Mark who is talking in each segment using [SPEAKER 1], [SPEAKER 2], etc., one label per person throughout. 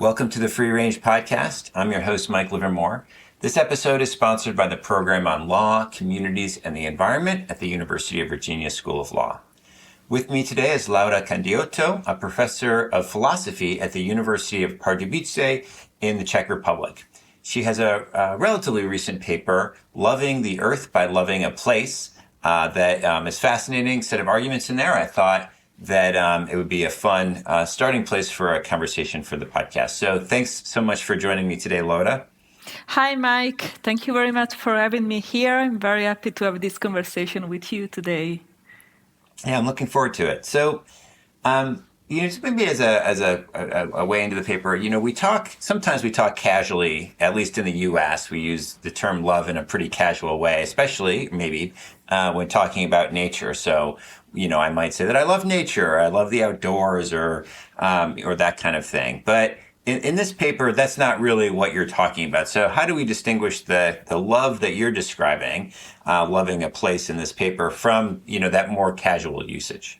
[SPEAKER 1] Welcome to the Free Range Podcast. I'm your host, Mike Livermore. This episode is sponsored by the Program on Law, Communities, and the Environment at the University of Virginia School of Law. With me today is Laura Candiotto, a professor of philosophy at the University of Pardubice in the Czech Republic. She has a relatively recent paper, Loving the Earth by Loving a Place, that is fascinating set of arguments in there. I thought that it would be a fun starting place for a conversation for the podcast. So thanks so much for joining me today, Laura.
[SPEAKER 2] Hi, Mike. Thank you very much for having me here. I'm very happy to have this conversation with you today.
[SPEAKER 1] Yeah, I'm looking forward to it. So, just maybe as a way into the paper, sometimes we talk casually, at least in the U.S., we use the term love in a pretty casual way, especially maybe when talking about nature. So, I might say that I love nature, or I love the outdoors, or that kind of thing. But in this paper, that's not really what you're talking about. So how do we distinguish the love that you're describing, loving a place in this paper, from, that more casual usage?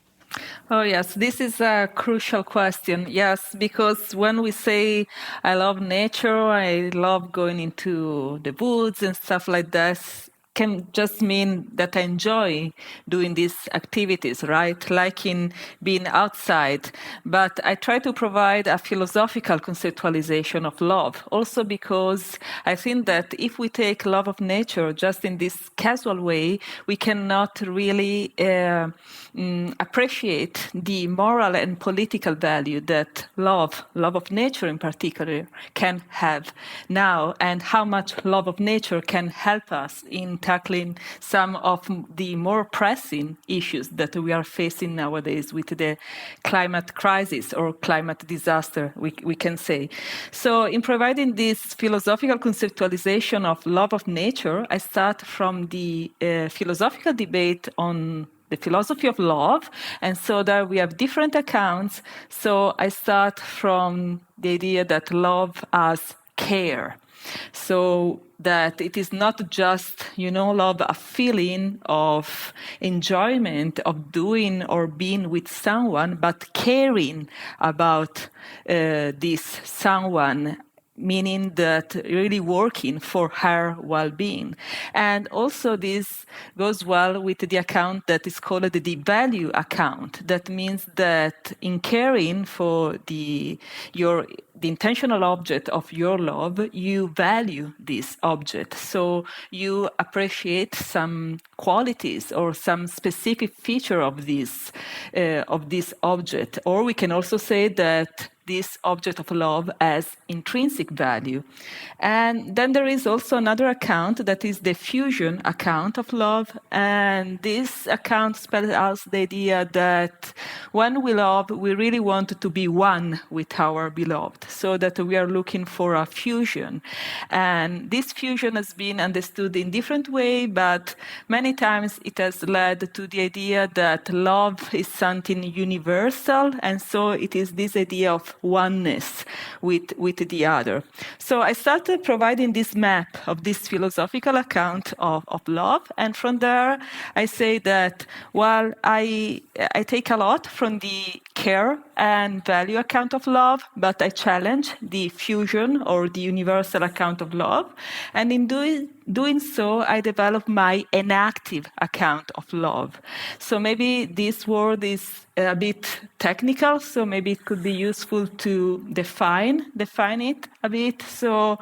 [SPEAKER 2] Oh, yes, this is a crucial question. Yes, because when we say I love nature, I love going into the woods and stuff like that, can just mean that I enjoy doing these activities, right? Like in being outside. But I try to provide a philosophical conceptualization of love, also because I think that if we take love of nature just in this casual way, we cannot really appreciate the moral and political value that love of nature in particular, can have now, and how much love of nature can help us in tackling some of the more pressing issues that we are facing nowadays with the climate crisis or climate disaster, we can say. So in providing this philosophical conceptualization of love of nature, I start from the philosophical debate on the philosophy of love, and so that we have different accounts. So I start from the idea that love as care. So that it is not just, love, a feeling of enjoyment of doing or being with someone, but caring about this someone, meaning that really working for her well-being. And also this goes well with the account that is called the value account. That means that in caring for the intentional object of your love, you value this object. So you appreciate some qualities or some specific feature of this object. Or we can also say that this object of love has intrinsic value. And then there is also another account that is the fusion account of love. And this account spells out the idea that when we love, we really want to be one with our beloved, so that we are looking for a fusion. And this fusion has been understood in different ways, but many times it has led to the idea that love is something universal, and so it is this idea of oneness with the other. So I started providing this map of this philosophical account of love, and from there I say that, well, I take a lot from the care and value account of love, but I challenge the fusion or the universal account of love, and in doing so, I develop my enactive account of love. So maybe this word is a bit technical, so maybe it could be useful to define it a bit. So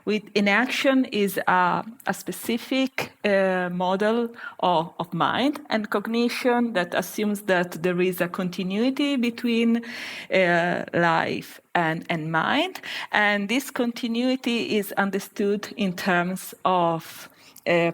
[SPEAKER 2] with enaction is a specific model of mind and cognition that assumes that there is a continuity between life and mind. And this continuity is understood in terms of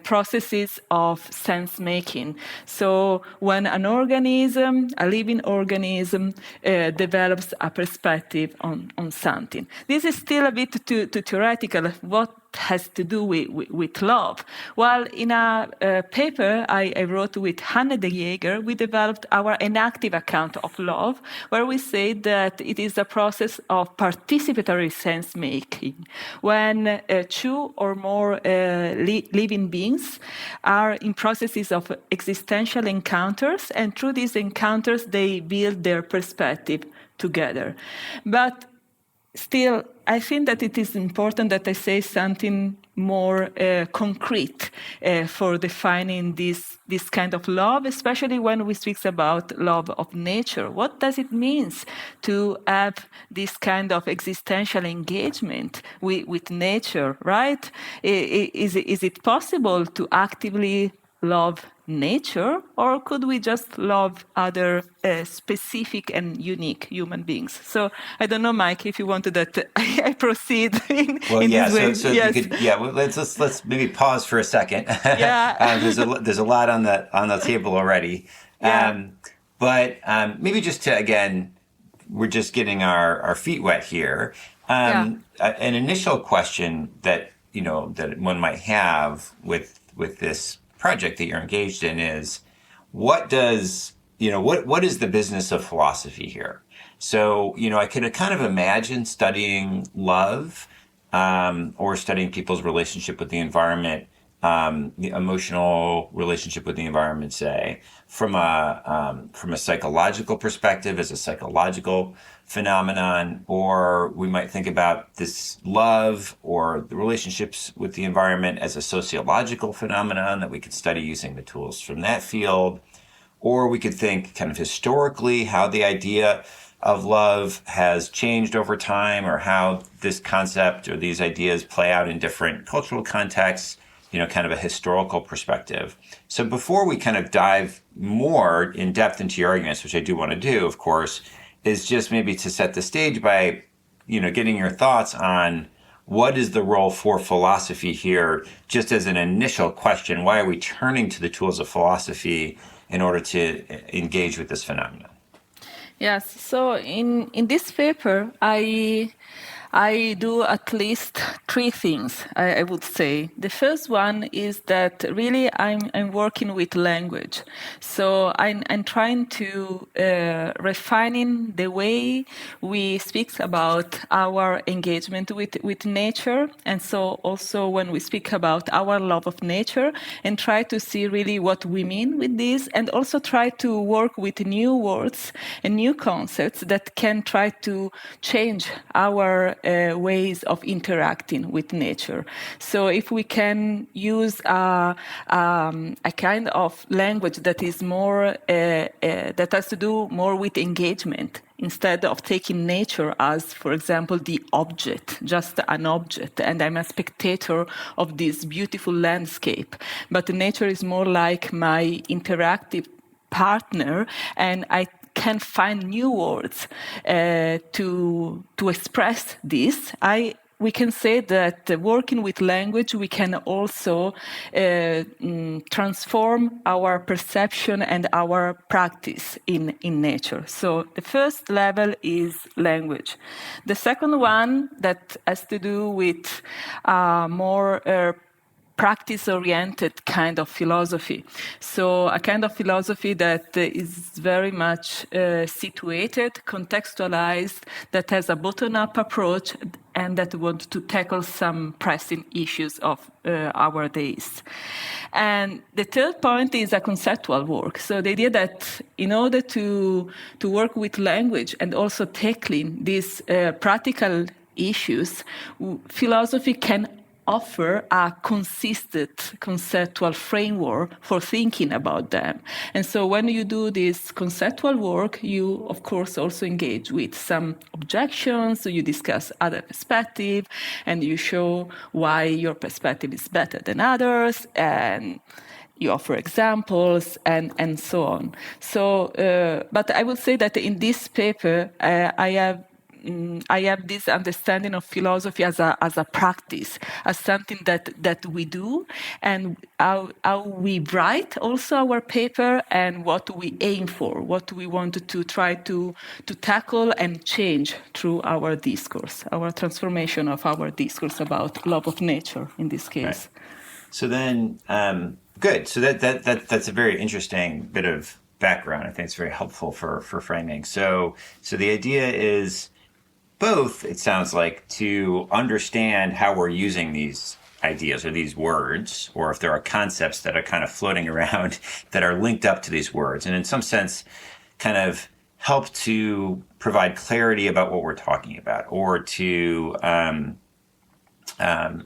[SPEAKER 2] processes of sense making. So when an organism, a living organism, develops a perspective on something. This is still a bit too theoretical. What has to do with love? Well, in a paper I wrote with Hanne de Jager, we developed our enactive account of love, where we say that it is a process of participatory sense making, when two or more living beings are in processes of existential encounters, and through these encounters they build their perspective together. But still, I think that it is important that I say something more concrete for defining this kind of love, especially when we speak about love of nature. What does it mean to have this kind of existential engagement with nature, right? Is it possible to actively love nature, or could we just love other specific and unique human beings? So I don't know, Mike, if you wanted that I proceed in this way.
[SPEAKER 1] So
[SPEAKER 2] yes.
[SPEAKER 1] you could, well, let's maybe pause for a second.
[SPEAKER 2] Yeah.
[SPEAKER 1] There's a lot on the table already.
[SPEAKER 2] Yeah.
[SPEAKER 1] But maybe just to, again, we're just getting our feet wet here. An initial question that that one might have with this project that you're engaged in is, what is the business of philosophy here? So, I could kind of imagine studying love, or studying people's relationship with the environment, the emotional relationship with the environment, say, from a psychological perspective, as a psychological phenomenon, or we might think about this love or the relationships with the environment as a sociological phenomenon that we could study using the tools from that field, or we could think kind of historically how the idea of love has changed over time, or how this concept or these ideas play out in different cultural contexts, kind of a historical perspective. So before we kind of dive more in depth into your arguments, which I do want to do, of course, is just maybe to set the stage by, getting your thoughts on what is the role for philosophy here, just as an initial question. Why are we turning to the tools of philosophy in order to engage with this phenomenon?
[SPEAKER 2] Yes. So in this paper, I do at least three things, I would say. The first one is that really I'm working with language. So I'm trying to refining the way we speak about our engagement with nature. And so also when we speak about our love of nature, and try to see really what we mean with this, and also try to work with new words and new concepts that can try to change our ways of interacting with nature. So if we can use a kind of language that is more that has to do more with engagement, instead of taking nature as, for example, the object, just an object, and I'm a spectator of this beautiful landscape. But nature is more like my interactive partner, and I can find new words to express this. We can say that working with language, we can also transform our perception and our practice in nature. So the first level is language. The second one that has to do with more practice-oriented kind of philosophy. So a kind of philosophy that is very much situated, contextualized, that has a bottom-up approach, and that wants to tackle some pressing issues of our days. And the third point is a conceptual work. So the idea that in order to work with language and also tackling these practical issues, philosophy can offer a consistent conceptual framework for thinking about them. And so when you do this conceptual work, you, of course, also engage with some objections, so you discuss other perspectives, and you show why your perspective is better than others, and you offer examples, and so on. So, but I would say that in this paper, I have this understanding of philosophy as a practice, as something that we do, and how we write also our paper, and what we aim for, what we want to try to tackle and change through our discourse, our transformation of our discourse about love of nature in this case.
[SPEAKER 1] Right. So then, good. So that's a very interesting bit of background. I think it's very helpful for framing. So the idea is both, it sounds like, to understand how we're using these ideas or these words, or if there are concepts that are kind of floating around that are linked up to these words. And in some sense, kind of help to provide clarity about what we're talking about, or to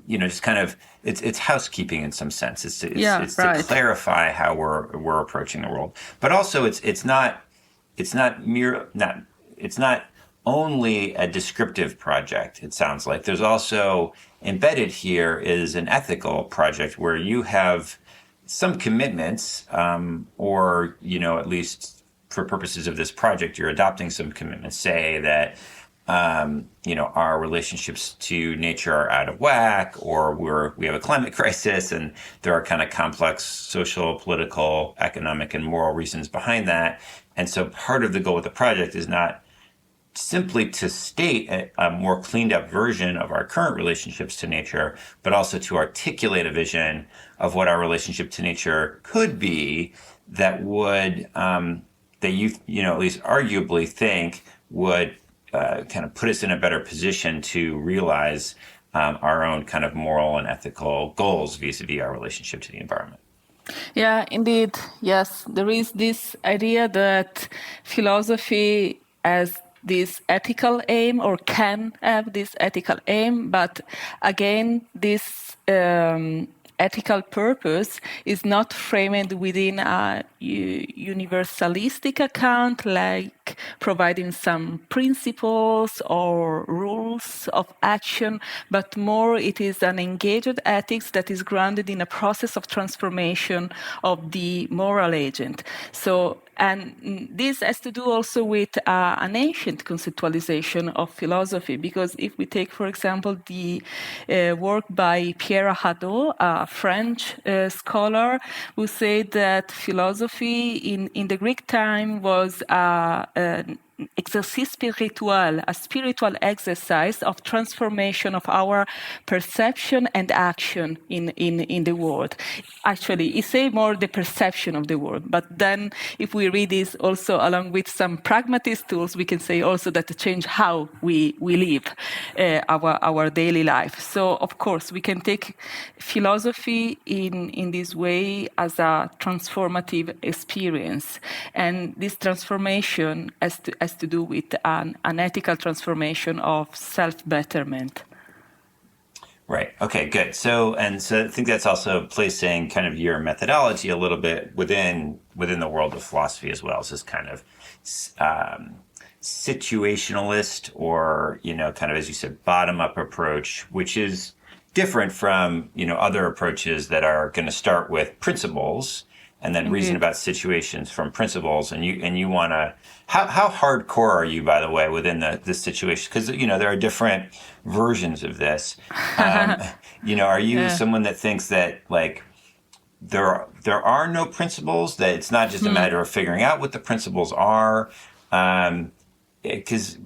[SPEAKER 1] just kind of it's housekeeping in some sense. It's to clarify how we're approaching the world, but also it's not only a descriptive project. It sounds like there's also embedded here is an ethical project where you have some commitments, or at least for purposes of this project, you're adopting some commitments. Say that our relationships to nature are out of whack, or we have a climate crisis, and there are kind of complex social, political, economic, and moral reasons behind that. And so part of the goal of the project is not simply to state a more cleaned up version of our current relationships to nature, but also to articulate a vision of what our relationship to nature could be that would, that you at least arguably think would kind of put us in a better position to realize our own kind of moral and ethical goals vis-a-vis our relationship to the environment.
[SPEAKER 2] Yeah, indeed. Yes, there is this idea that philosophy has this ethical aim, or can have this ethical aim, but again, this ethical purpose is not framed within a universalistic account, like providing some principles or rules of action, but more it is an engaged ethics that is grounded in a process of transformation of the moral agent. And this has to do also with an ancient conceptualization of philosophy, because if we take, for example, the work by Pierre Hadot, a French scholar, who said that philosophy in the Greek time was an exercice spiritual, a spiritual exercise of transformation of our perception and action in the world. Actually, he say more the perception of the world, but then if we read this also along with some pragmatist tools, we can say also that to change how we live our daily life. So of course we can take philosophy in this way as a transformative experience, and this transformation has to do with an ethical transformation of self-betterment.
[SPEAKER 1] Right. Okay, good. So I think that's also placing kind of your methodology a little bit within the world of philosophy as well. It's this kind of situationalist, or, kind of, as you said, bottom-up approach, which is different from, other approaches that are going to start with principles and then reason about situations from principles. And you want to, how hardcore are you, by the way, within this situation? Because, there are different versions of this. Are you someone that thinks that, like, there are no principles, that it's not just a matter of figuring out what the principles are? Because,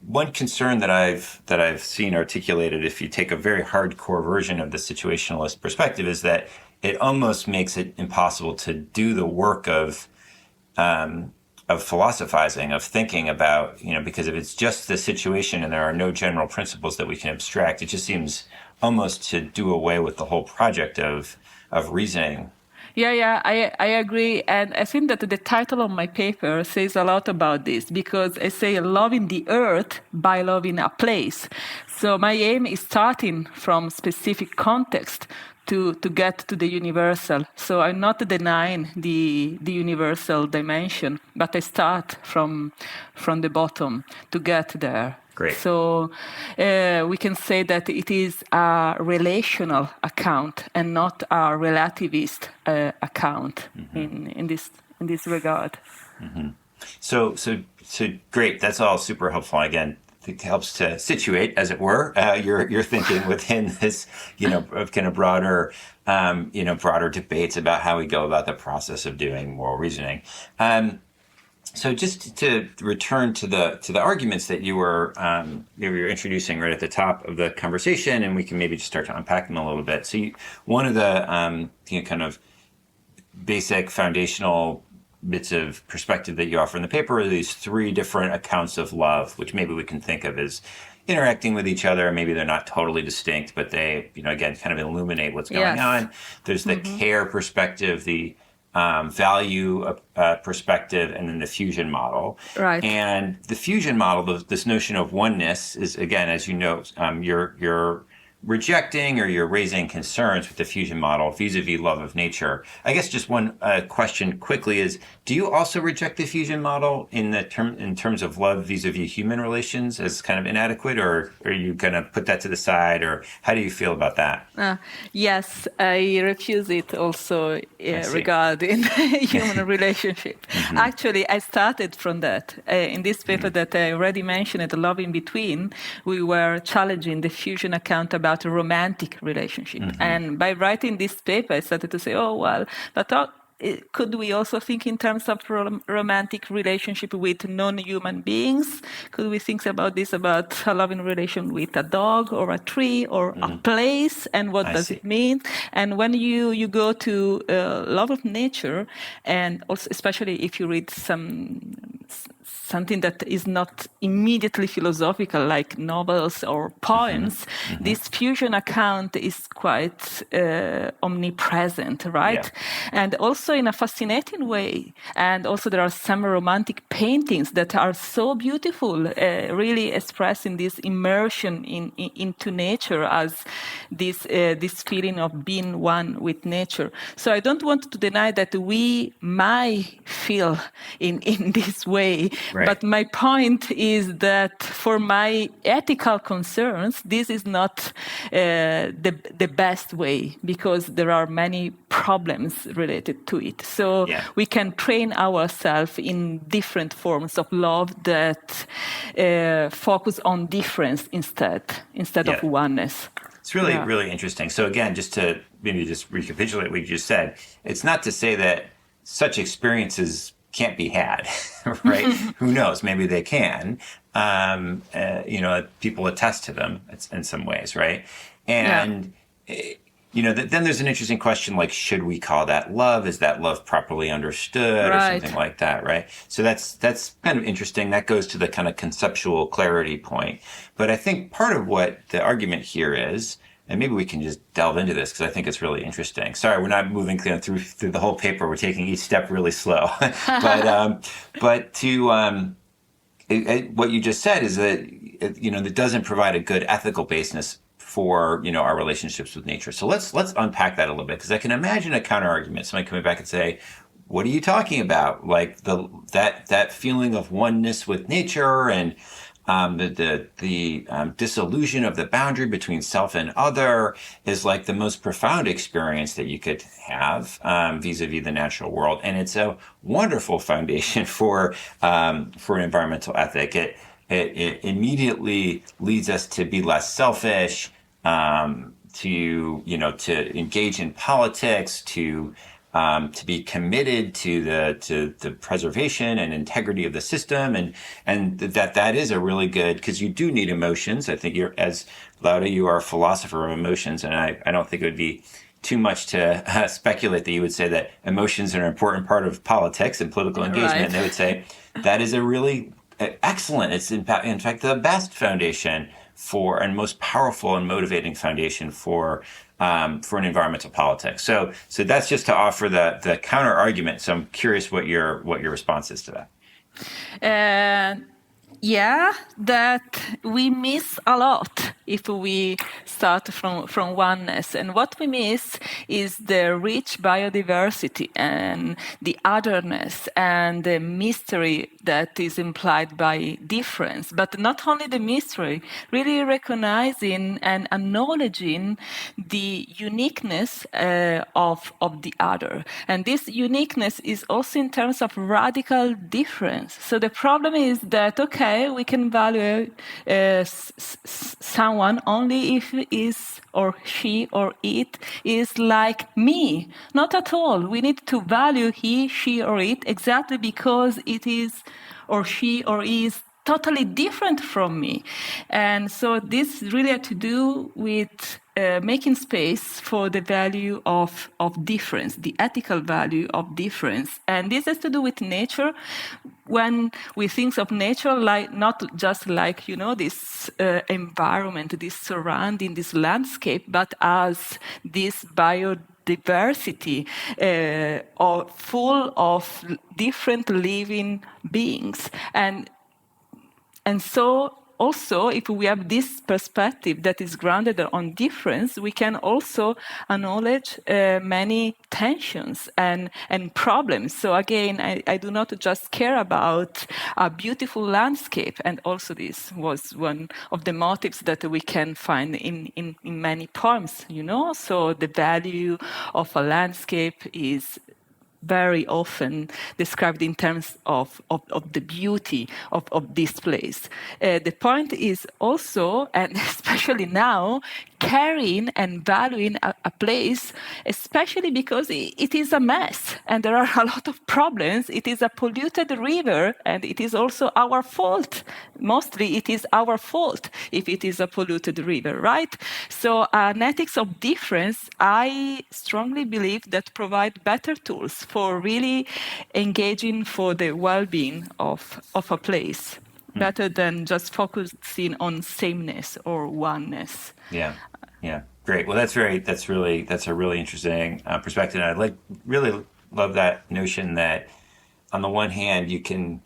[SPEAKER 1] one concern that I've seen articulated, if you take a very hardcore version of the situationalist perspective, is that it almost makes it impossible to do the work of philosophizing, of thinking about, because if it's just the situation and there are no general principles that we can abstract, it just seems almost to do away with the whole project of reasoning.
[SPEAKER 2] Yeah, I agree. And I think that the title of my paper says a lot about this, because I say loving the earth by loving a place. So my aim is starting from specific context to get to the universal. So I'm not denying the universal dimension, but I start from the bottom to get there.
[SPEAKER 1] Great.
[SPEAKER 2] So we can say that it is a relational account and not a relativist account in this regard. Mm-hmm.
[SPEAKER 1] So great. That's all super helpful. Again, it helps to situate, as it were, your thinking within this, kind of broader, broader debates about how we go about the process of doing moral reasoning. So just to return to the arguments that you were introducing right at the top of the conversation, and we can maybe just start to unpack them a little bit. So one of the kind of basic foundational bits of perspective that you offer in the paper are these three different accounts of love, which maybe we can think of as interacting with each other. Maybe they're not totally distinct, but they, again, kind of illuminate what's going on. There's the care perspective, the value perspective, and then the fusion model.
[SPEAKER 2] Right.
[SPEAKER 1] And the fusion model, this notion of oneness, is, again, as you know, you're rejecting or you're raising concerns with the fusion model vis-a-vis love of nature. I guess just one question quickly is, do you also reject the fusion model in terms of love vis-a-vis human relations as kind of inadequate, or are you going to put that to the side, or how do you feel about that?
[SPEAKER 2] Yes, I refuse it also regarding human relationship. Mm-hmm. Actually, I started from that. In this paper that I already mentioned, Love in Between, we were challenging the fusion account about a romantic relationship. Mm-hmm. And by writing this paper, I started to say, but could we also think in terms of romantic relationship with non-human beings? Could we think about this, about a loving relation with a dog or a tree or a place? And what does it mean? And when you go to love of nature, and also especially if you read something that is not immediately philosophical, like novels or poems, this fusion account is quite omnipresent, right? Yeah. And also in a fascinating way. And also there are some romantic paintings that are so beautiful, really expressing this immersion into nature as this feeling of being one with nature. So I don't want to deny that we might feel in this way. Right. But my point is that for my ethical concerns, this is not the best way, because there are many problems related to it. So we can train ourselves in different forms of love that focus on difference instead of oneness.
[SPEAKER 1] It's really interesting. So again, just to maybe just recapitulate what you just said, it's not to say that such experiences can't be had, right? Who knows? Maybe they can. People attest to them in some ways, right? And then there's an interesting question like, should we call that love? Is that love properly understood, or something like that, right? So that's kind of interesting. That goes to the kind of conceptual clarity point. But I think part of what the argument here is, and maybe we can just delve into this because I think it's really interesting. Sorry, we're not moving through the whole paper. We're taking each step really slow. But to what you just said is that that doesn't provide a good ethical basis for our relationships with nature. So let's unpack that a little bit, because I can imagine a counter argument. Somebody coming back and say, "What are you talking about? Like that feeling of oneness with nature and the dissolution of the boundary between self and other is like the most profound experience that you could have vis-a-vis the natural world, and it's a wonderful foundation for an environmental ethic. It immediately leads us to be less selfish, to engage in politics, to be committed to the preservation and integrity of the system, and that is a really good, because you do need emotions. I think as Laura, you are a philosopher of emotions, and I don't think it would be too much to speculate that you would say that emotions are an important part of politics and political engagement. Right. And they would say that is a really excellent. It's in fact the best foundation and most powerful and motivating foundation for an environmental politics. So that's just to offer the counter argument. So I'm curious what your response is to that.
[SPEAKER 2] That we miss a lot if we start from oneness. And what we miss is the rich biodiversity and the otherness and the mystery that is implied by difference. But not only the mystery, really recognizing and acknowledging the uniqueness of the other. And this uniqueness is also in terms of radical difference. So the problem is that, we can value someone only if he is or she or it is like me. Not at all. We need to value he, she, or it exactly because it is or she or is totally different from me. And so this really had to do with making space for the value of difference, the ethical value of difference. And this has to do with nature. When we think of nature, like not just like, this environment, this surrounding, this landscape, but as this biodiversity diversity, or full of different living beings. And so also, if we have this perspective that is grounded on difference, we can also acknowledge many tensions and problems. So again, I do not just care about a beautiful landscape, and also this was one of the motives that we can find in many poems, So the value of a landscape is very often described in terms of the beauty of this place. The point is also, and especially now, carrying and valuing a place, especially because it is a mess and there are a lot of problems. It is a polluted river, and it is also our fault. Mostly it is our fault if it is a polluted river, right? So an ethics of difference, I strongly believe, that provide better tools for really engaging for the well-being of a place, better than just focusing on sameness or oneness.
[SPEAKER 1] Yeah, great. Well, that's a really interesting perspective. And I really love that notion that on the one hand you can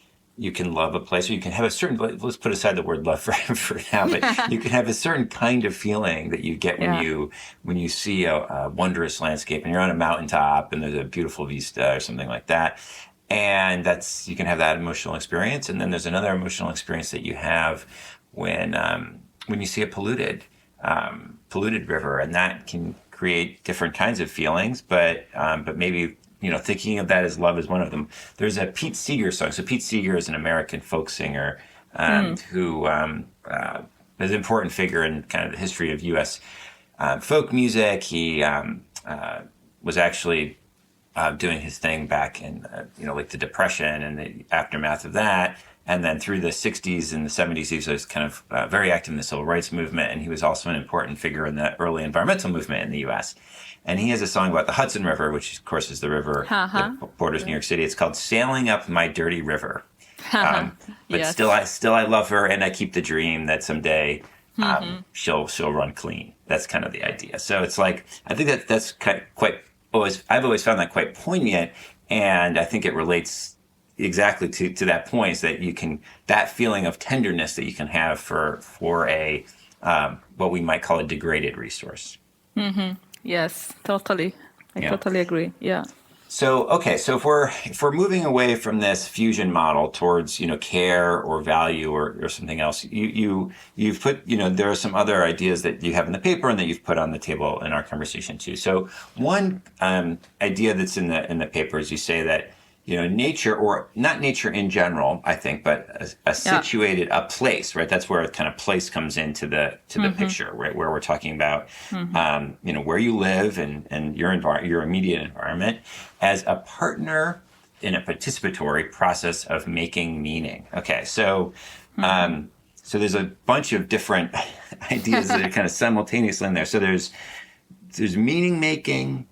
[SPEAKER 1] love a place, or you can have a certain, let's put aside the word love for now, but you can have a certain kind of feeling that you get when you see a wondrous landscape and you're on a mountaintop and there's a beautiful vista or something like that. And you can have that emotional experience. And then there's another emotional experience that you have when you see a polluted river, and that can create different kinds of feelings, but maybe, thinking of that as love is one of them. There's a Pete Seeger song. So Pete Seeger is an American folk singer who is an important figure in kind of the history of U.S. Folk music. He was actually doing his thing back in, like the Depression and the aftermath of that. And then through the 60s and the 70s, he was kind of very active in the civil rights movement. And he was also an important figure in the early environmental movement in the U.S. And he has a song about the Hudson River, which, of course, is the river that borders New York City. It's called Sailing Up My Dirty River. But yes. still I love her, and I keep the dream that someday she'll run clean. That's kind of the idea. So it's like, I think that's I've always found that quite poignant. And I think it relates exactly to that point, is that that feeling of tenderness that you can have for a what we might call a degraded resource.
[SPEAKER 2] Yes, totally. I totally agree. Yeah.
[SPEAKER 1] So if we're moving away from this fusion model towards care or value or something else, you've put there are some other ideas that you have in the paper and that you've put on the table in our conversation too. So one idea that's in the paper is you say that nature, or not nature in general, I think, but a place, right? That's where kind of place comes into the picture, right? Where we're talking about, where you live and your immediate environment as a partner in a participatory process of making meaning. Okay, so there's a bunch of different ideas that are kind of simultaneously in there. So there's meaning making.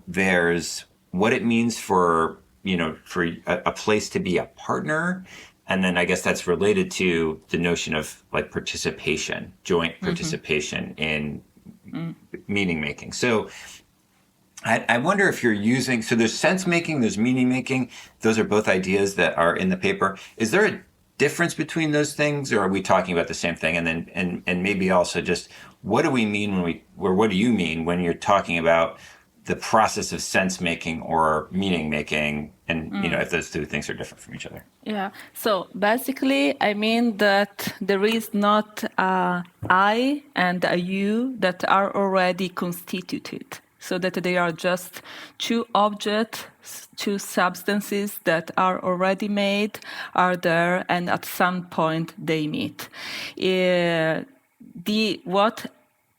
[SPEAKER 1] There's what it means for a place to be a partner. And then I guess that's related to the notion of like participation, joint participation in meaning making. So I wonder if you're using, so there's sense making, there's meaning making. Those are both ideas that are in the paper. Is there a difference between those things, or are we talking about the same thing? And then, and maybe also just what do we mean what do you mean when you're talking about the process of sense making or meaning making, and if those two things are different from each other?
[SPEAKER 2] Yeah. So basically, I mean that there is not a I and a you that are already constituted, so that they are just two objects, two substances that are already made, are there, and at some point they meet. What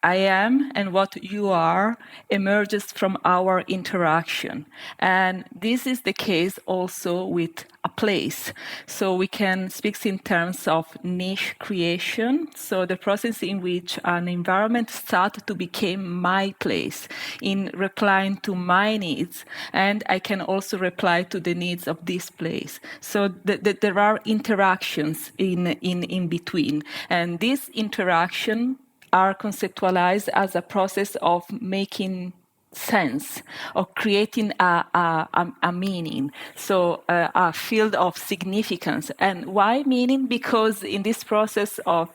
[SPEAKER 2] I am and what you are emerges from our interaction. And this is the case also with a place. So we can speak in terms of niche creation. So the process in which an environment starts to become my place in replying to my needs. And I can also reply to the needs of this place. So there are interactions in between. And this interaction are conceptualized as a process of making sense, or creating a meaning, so a field of significance. And why meaning? Because in this process of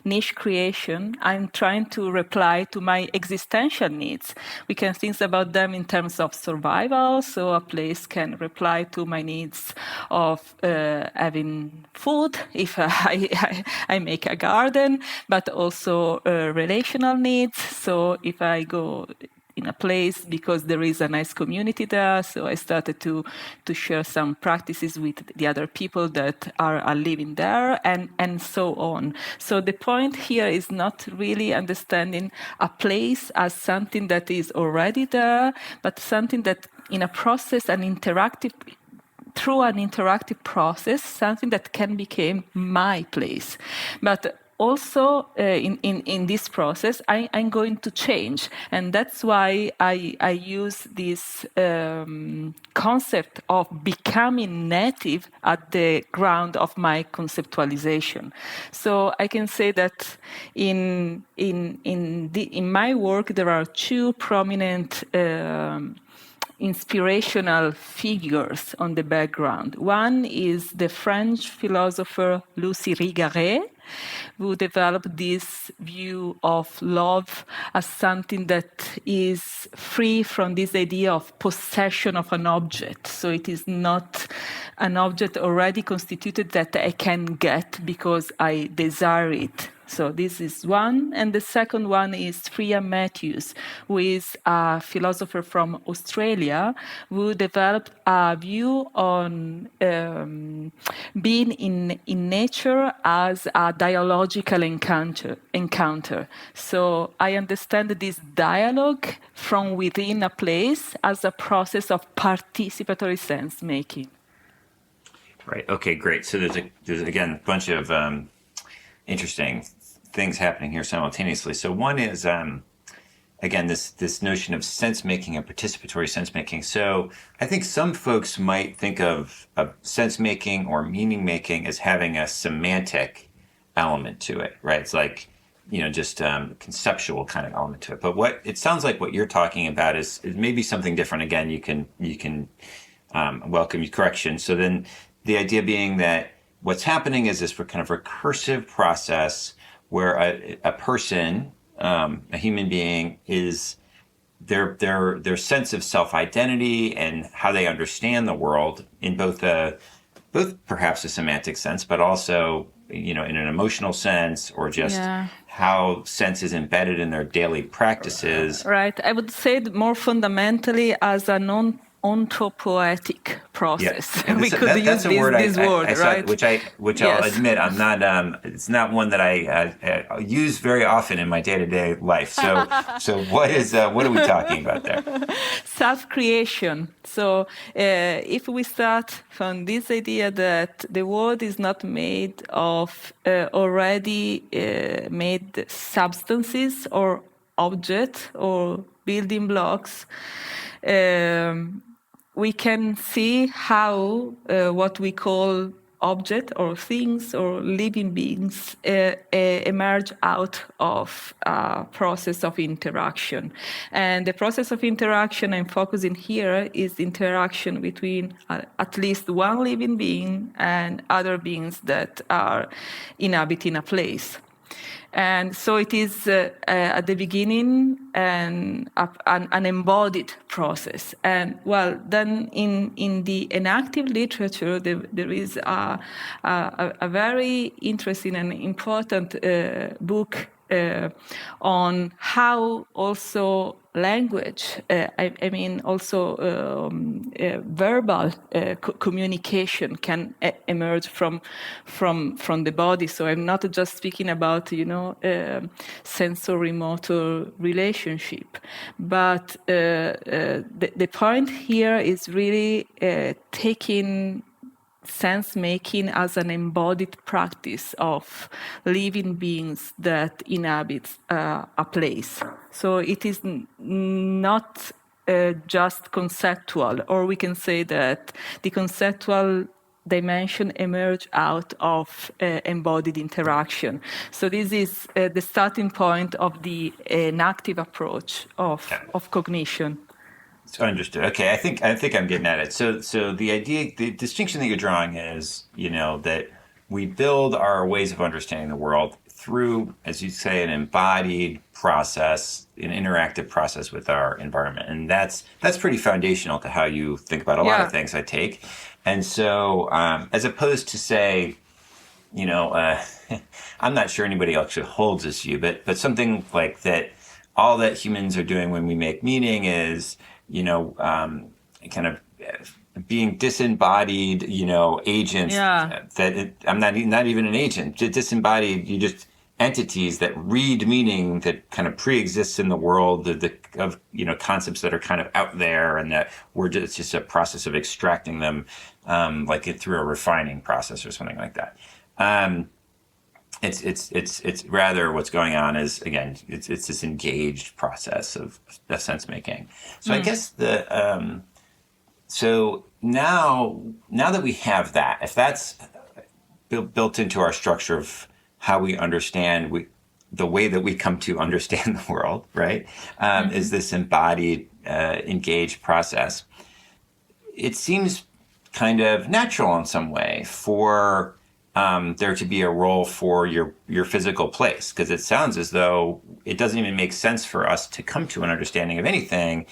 [SPEAKER 2] niche creation, I'm trying to reply to my existential needs. We can think about them in terms of survival, so a place can reply to my needs of having food if I make a garden, but also relational needs. So if I go in a place because there is a nice community there. So I started to share some practices with the other people that are living there, and so on. So the point here is not really understanding a place as something that is already there, but something that in a process, through an interactive process, something that can become my place. But also in this process, I'm going to change. And that's why I use this concept of becoming native at the ground of my conceptualization. So I can say that in my work, there are two prominent inspirational figures on the background. One is the French philosopher Lucy Rigaret, who developed this view of love as something that is free from this idea of possession of an object. So it is not an object already constituted that I can get because I desire it. So this is one. And the second one is Freya Matthews, who is a philosopher from Australia, who developed a view on being in nature as a dialogical encounter. So I understand this dialogue from within a place as a process of participatory sense making.
[SPEAKER 1] Right. Okay, great. So there's again a bunch of interesting things happening here simultaneously. So one is again this notion of sense making and participatory sense making. So I think some folks might think of sense making or meaning making as having a semantic element to it, right? It's like, just conceptual kind of element to it. But what it sounds like what you're talking about is maybe something different. Again, you can welcome your correction. So then the idea being that what's happening is this kind of recursive process where a person, a human being, is their sense of self-identity and how they understand the world in both perhaps a semantic sense, but also in an emotional sense, or just how sense is embedded in their daily practices.
[SPEAKER 2] Right. I would say that more fundamentally as a non-ontopoetic process.
[SPEAKER 1] Yeah.
[SPEAKER 2] We could use this word, right?
[SPEAKER 1] Which I'll admit, I'm not. It's not one that I use very often in my day-to-day life. So what are we talking about there?
[SPEAKER 2] Self-creation. So if we start from this idea that the world is not made of already made substances or objects or building blocks, we can see how what we call object or things or living beings emerge out of a process of interaction. And the process of interaction I'm focusing here is interaction between at least one living being and other beings that are inhabiting a place. And so it is at the beginning an embodied process. And well, then in the enactive literature, there is a very interesting and important book on how also language, verbal communication can emerge from the body. So I'm not just speaking about sensory-motor relationship, but the point here is really taking sense-making as an embodied practice of living beings that inhabit a place. So it is not just conceptual, or we can say that the conceptual dimension emerge out of embodied interaction. So this is the starting point of the enactive approach of cognition.
[SPEAKER 1] Understood. Okay, I think I'm getting at it. So the distinction that you're drawing is, that we build our ways of understanding the world through, as you say, an embodied process, an interactive process with our environment, and that's pretty foundational to how you think about a lot of
[SPEAKER 2] Yeah.
[SPEAKER 1] things, I take. And so, as opposed to say, I'm not sure anybody actually holds this view, but something like that, all that humans are doing when we make meaning is, kind of being disembodied, agents.
[SPEAKER 2] Yeah.
[SPEAKER 1] I'm not even an agent. Disembodied, you just entities that read meaning that kind of pre-exists in the world of concepts that are kind of out there, and that it's just a process of extracting them, through a refining process or something like that. It's rather what's going on is, again, it's this engaged process of sense making. So I guess so now that we have that, if that's built into our structure of how we understand the way that we come to understand the world, right? Is this embodied, engaged process. It seems kind of natural in some way for there to be a role for your physical place, because it sounds as though it doesn't even make sense for us to come to an understanding of anything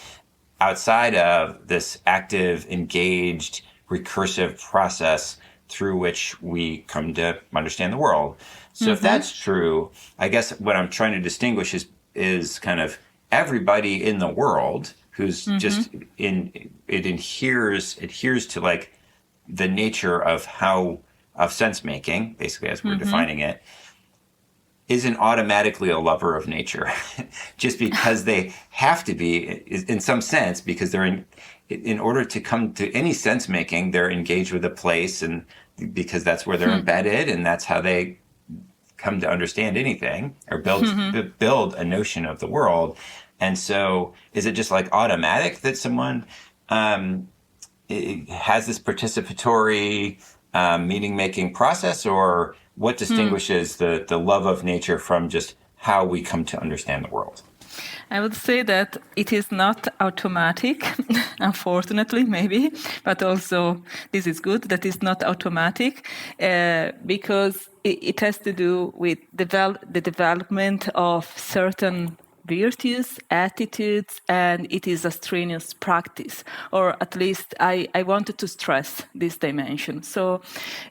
[SPEAKER 1] outside of this active, engaged, recursive process through which we come to understand the world. So if that's true, I guess what I'm trying to distinguish is kind of everybody in the world who's just adheres to like the nature of sense making, basically, as we're defining it, isn't automatically a lover of nature, just because they have to be, in some sense, because they're in order to come to any sense making, they're engaged with a place, and because that's where they're embedded, and that's how they come to understand anything or build a notion of the world. And so, is it just like automatic that someone has this participatory meaning-making process, or what distinguishes the love of nature from just how we come to understand the world?
[SPEAKER 2] I would say that it is not automatic, unfortunately, maybe, but also this is good that it's not automatic, because it has to do with the development of certain virtues, attitudes, and it is a strenuous practice, or at least I wanted to stress this dimension. So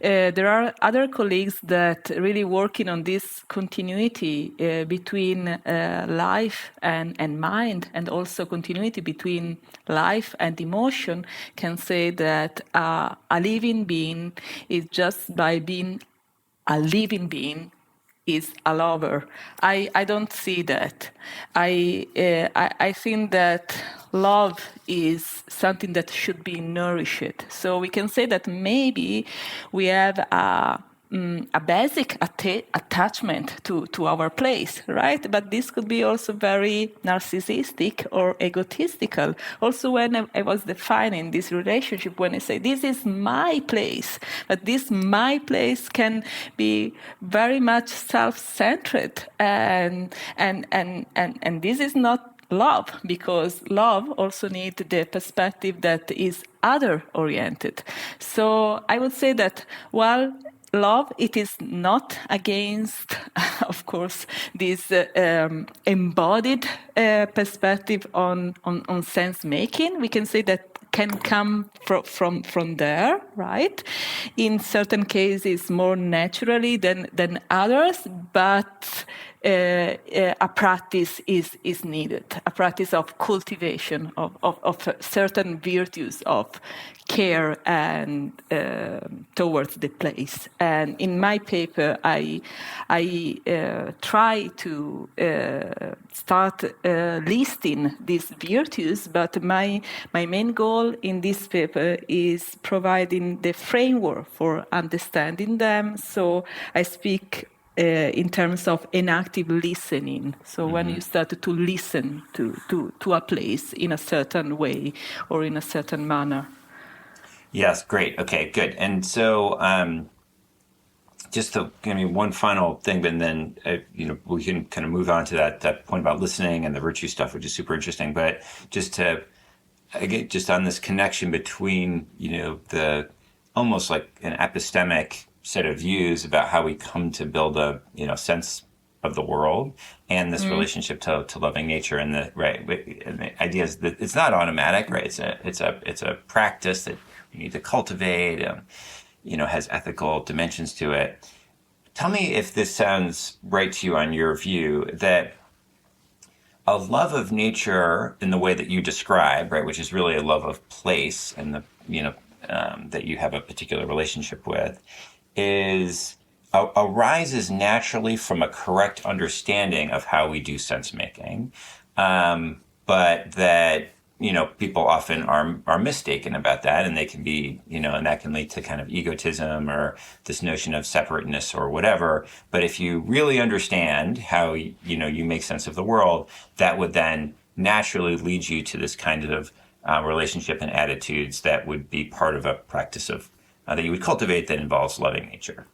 [SPEAKER 2] there are other colleagues that really working on this continuity between life and mind, and also continuity between life and emotion, can say that a living being is just by being a living being is a lover. I don't see that. I think that love is something that should be nourished. So we can say that maybe we have a basic attachment to our place, right? But this could be also very narcissistic or egotistical. Also, when I was defining this relationship, when I say this is my place, but this my place can be very much self-centered, and this is not love, because love also needs the perspective that is other-oriented. So I would say that while love, it is not against, of course, this embodied perspective on sense making. We can say that can come from there, right? In certain cases, more naturally than others, but a practice is needed, a practice of cultivation of certain virtues of care and towards the place. And in my paper, I try to start listing these virtues, but my main goal in this paper is providing the framework for understanding them. So I speak in terms of inactive listening. So when you start to listen to a place in a certain way or in a certain manner.
[SPEAKER 1] Yes, great. Okay, good. And so just to give me one final thing, but then we can kind of move on to that point about listening and the virtue stuff, which is super interesting. But just to again, just on this connection between, the almost like an epistemic set of views about how we come to build a, sense of the world and this relationship to loving nature, and the idea is that it's not automatic, right? It's a practice that you need to cultivate, has ethical dimensions to it. Tell me if this sounds right to you on your view, that a love of nature in the way that you describe, right, which is really a love of place and that you have a particular relationship with, arises naturally from a correct understanding of how we do sense making, but that people often are mistaken about that, and they can be and that can lead to kind of egotism or this notion of separateness or whatever. But if you really understand how you make sense of the world, that would then naturally lead you to this kind of relationship and attitudes that would be part of a practice of that you would cultivate that involves loving nature.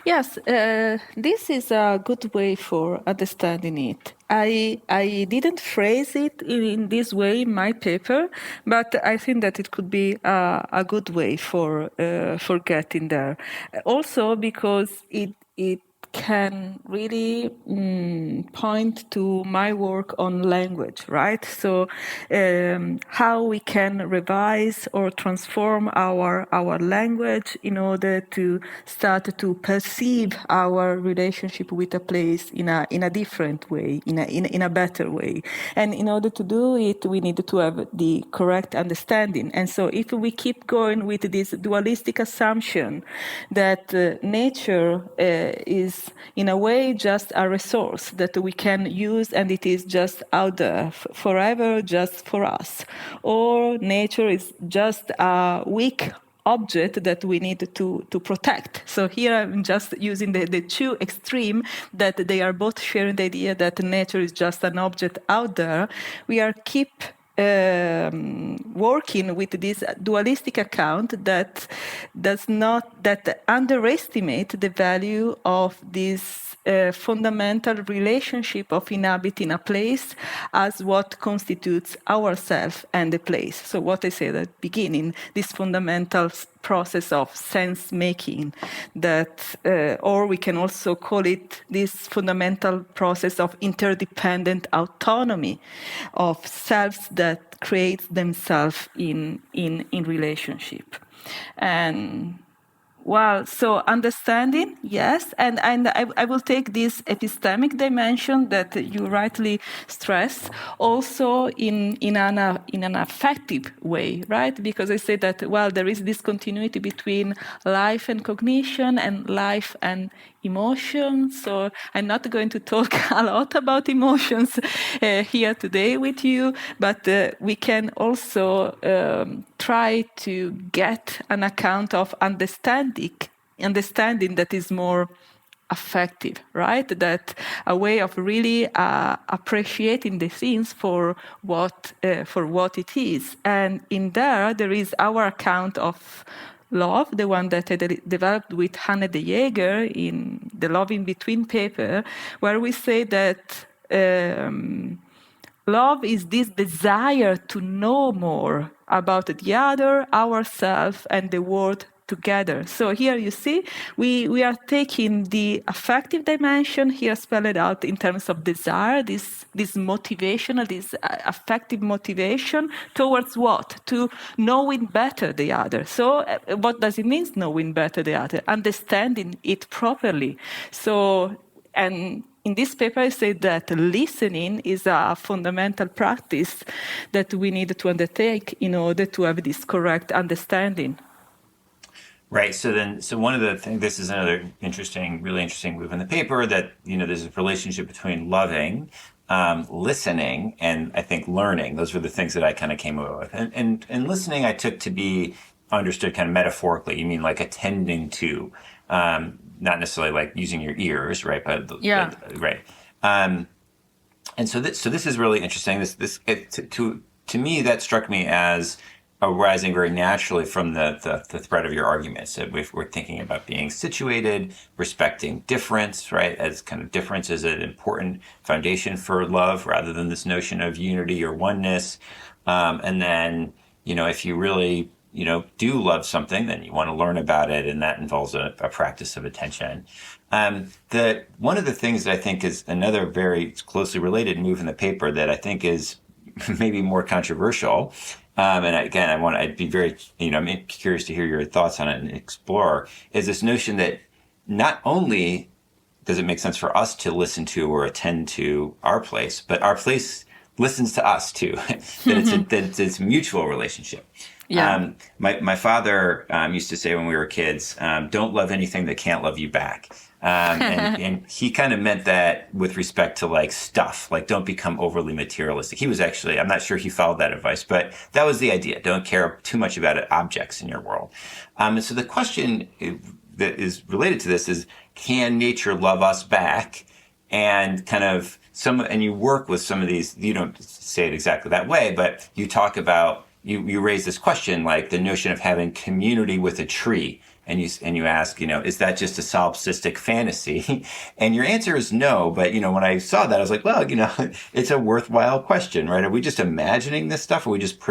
[SPEAKER 2] Yes, this is a good way for understanding it. I didn't phrase it in this way in my paper, but I think that it could be a good way for getting there. Also, because it can really point to my work on language, right? So how we can revise or transform our language in order to start to perceive our relationship with a place in a different way, in a better way. And in order to do it, we need to have the correct understanding. And so if we keep going with this dualistic assumption that nature is in a way just a resource that we can use and it is just out there forever just for us, or nature is just a weak object that we need to protect. So here I'm just using the two extreme, that they are both sharing the idea that nature is just an object out there. We are working with this dualistic account that underestimate the value of this fundamental relationship of inhabiting a place as what constitutes ourself and the place. So what I said at the beginning, this fundamental process of sense making, that, or we can also call it this fundamental process of interdependent autonomy of selves that create themselves in relationship. And so understanding, yes, and I will take this epistemic dimension that you rightly stress also in an affective way, right? Because I say that, there is this continuity between life and cognition and life and emotion. So I'm not going to talk a lot about emotions here today with you, but we can also try to get an account of understanding that is more affective, right? That a way of really appreciating the things for what it is. And in there is our account of love, the one that I developed with Hanne de Jager in the Love in Between paper, where we say that love is this desire to know more about the other, ourselves, and the world together. So here you see, we are taking the affective dimension here spelled out in terms of desire, this motivation, this affective motivation towards what? To knowing better the other. So what does it mean, knowing better the other? Understanding it properly. So, and in this paper, I say that listening is a fundamental practice that we need to undertake in order to have this correct understanding.
[SPEAKER 1] Right. So one of the things, this is another really interesting move in the paper, that, there's a relationship between loving, listening, and I think learning. Those were the things that I kind of came away with. And listening I took to be understood kind of metaphorically. You mean like attending to, not necessarily like using your ears, right? But
[SPEAKER 2] yeah,
[SPEAKER 1] right. And so this is really interesting. To me, that struck me as arising very naturally from the thread of your argument. So if we're thinking about being situated, respecting difference, right, as kind of difference is an important foundation for love rather than this notion of unity or oneness. And then, if you really, do love something, then you want to learn about it, and that involves a practice of attention. One of the things that I think is another very closely related move in the paper that I think is maybe more controversial, and again, I'd be very, I'm curious to hear your thoughts on it and explore, is this notion that not only does it make sense for us to listen to or attend to our place, but our place listens to us too. that it's a mutual relationship.
[SPEAKER 2] Yeah.
[SPEAKER 1] My father used to say when we were kids, don't love anything that can't love you back. And he kind of meant that with respect to like stuff, like don't become overly materialistic. He was actually, I'm not sure he followed that advice, but that was the idea. Don't care too much about objects in your world. And so the question that is related to this is, can nature love us back? And kind of and you work with some of these, you don't say it exactly that way, but you talk about, you raise this question, like the notion of having community with a tree. And you ask, is that just a solipsistic fantasy? And your answer is no. But, when I saw that, I was like, well, it's a worthwhile question, right? Are we just imagining this stuff? Or are we just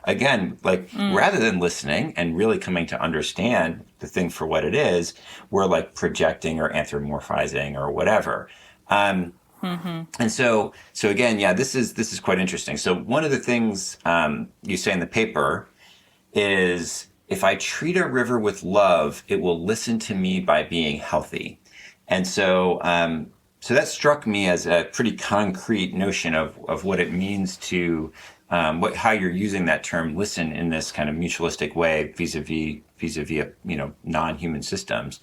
[SPEAKER 1] again, like rather than listening and really coming to understand the thing for what it is, we're like projecting or anthropomorphizing or whatever. And so again, yeah, this is quite interesting. So one of the things you say in the paper is, if I treat a river with love, it will listen to me by being healthy. And so that struck me as a pretty concrete notion of what it means to how you're using that term "listen" in this kind of mutualistic way vis-a-vis non-human systems.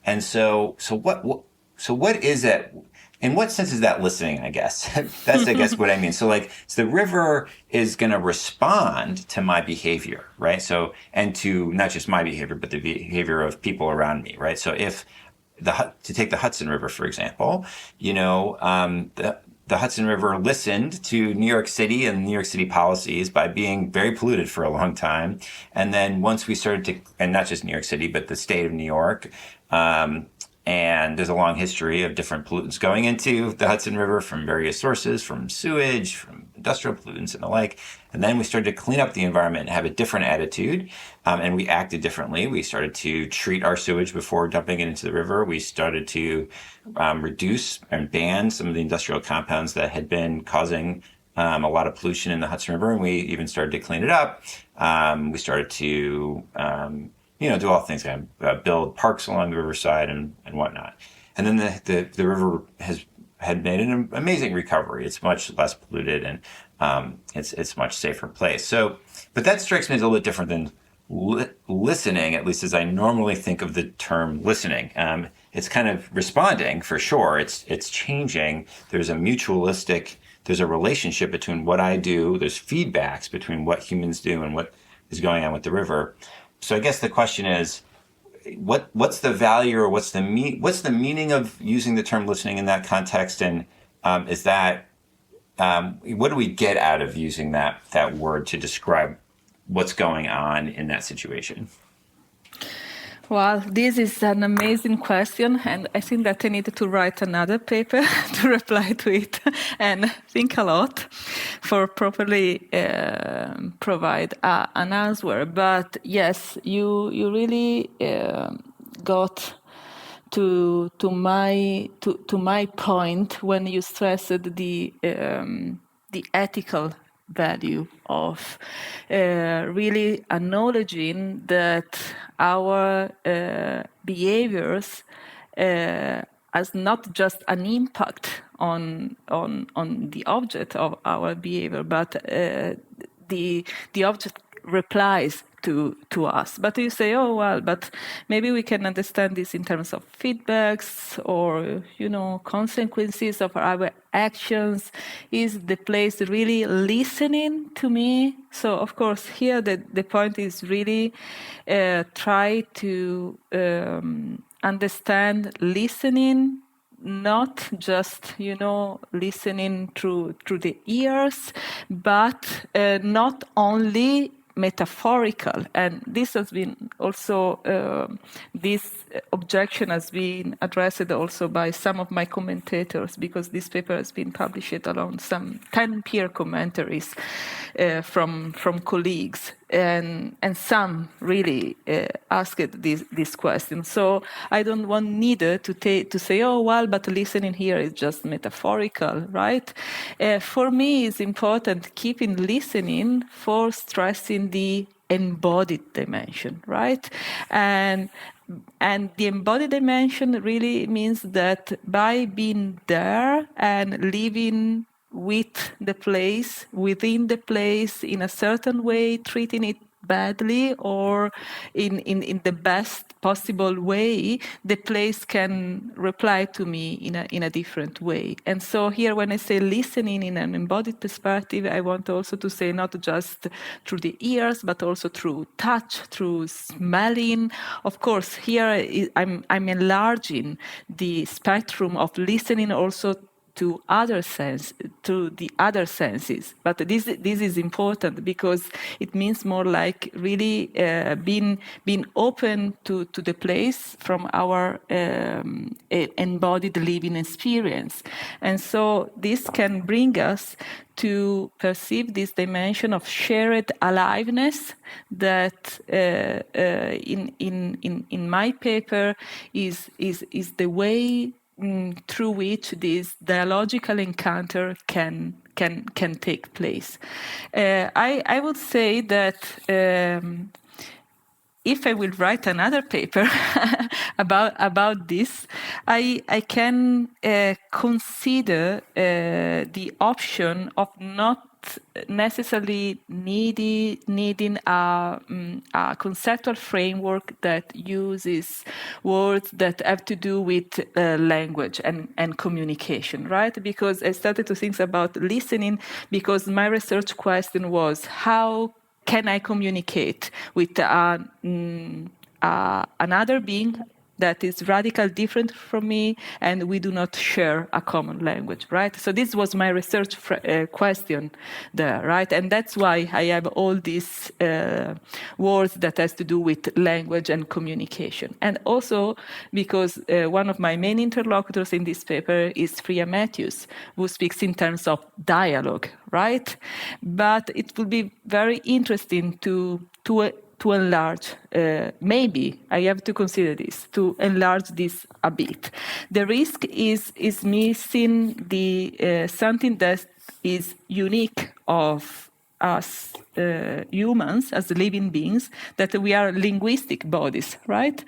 [SPEAKER 1] And so what is it? In what sense is that listening, I guess? That's, I guess, what I mean. So the river is going to respond to my behavior, right? So, and to not just my behavior, but the behavior of people around me, right? So if to take the Hudson River, for example, the Hudson River listened to New York City and New York City policies by being very polluted for a long time. And then once we started to, and not just New York City, but the state of New York, and there's a long history of different pollutants going into the Hudson River from various sources, from sewage, from industrial pollutants and the like. And then we started to clean up the environment and have a different attitude. And we acted differently. We started to treat our sewage before dumping it into the river. We started to reduce and ban some of the industrial compounds that had been causing a lot of pollution in the Hudson River. And we even started to clean it up. We started to do all things, build parks along the riverside and whatnot. And then the river had made an amazing recovery. It's much less polluted and it's a much safer place. So, but that strikes me as a little bit different than listening, at least as I normally think of the term listening. It's kind of responding for sure. It's changing. There's a relationship between what I do. There's feedbacks between what humans do and what is going on with the river. So I guess the question is, what's the value or what's the meaning of using the term listening in that context, and is that what do we get out of using that word to describe what's going on in that situation?
[SPEAKER 2] Well, this is an amazing question, and I think that I needed to write another paper to reply to it and think a lot for properly provide an answer. But yes, you really got to my point when you stressed the ethical value of really acknowledging that our behaviors has not just an impact on the object of our behavior, but the object replies to us. But you say, oh, well, but maybe we can understand this in terms of feedbacks or, consequences of our actions. Is the place really listening to me? So, of course, here the point is really try to understand listening, not just listening through the ears, but not only metaphorical, and this has been also this objection has been addressed also by some of my commentators, because this paper has been published along some 10 peer commentaries from colleagues, and some really asked this question. So I don't want neither to say, oh well, but listening here is just metaphorical, right? For me, it's important keeping listening for stressing the embodied dimension, right? And the embodied dimension really means that by being there and living with the place, within the place, in a certain way, treating it badly or in the best possible way, the place can reply to me in a different way. And so here, when I say listening in an embodied perspective, I want also to say not just through the ears, but also through touch, through smelling. Of course, here I'm enlarging the spectrum of listening also to the other senses. But this is important because it means more like really being open to the place from our embodied living experience. And so this can bring us to perceive this dimension of shared aliveness that in my paper is the way through which this dialogical encounter can take place. I would say that if I will write another paper about this, I can consider the option of not necessarily needing a conceptual framework that uses words that have to do with language and communication, right? Because I started to think about listening because my research question was, how can I communicate with another being that is radically different from me, and we do not share a common language, right? So this was my research question there, right? And that's why I have all these words that has to do with language and communication. And also because one of my main interlocutors in this paper is Freya Matthews, who speaks in terms of dialogue, right? But it will be very interesting to enlarge, maybe I have to consider this, to enlarge this a bit. The risk is missing the something that is unique of us humans as living beings, that we are linguistic bodies, right?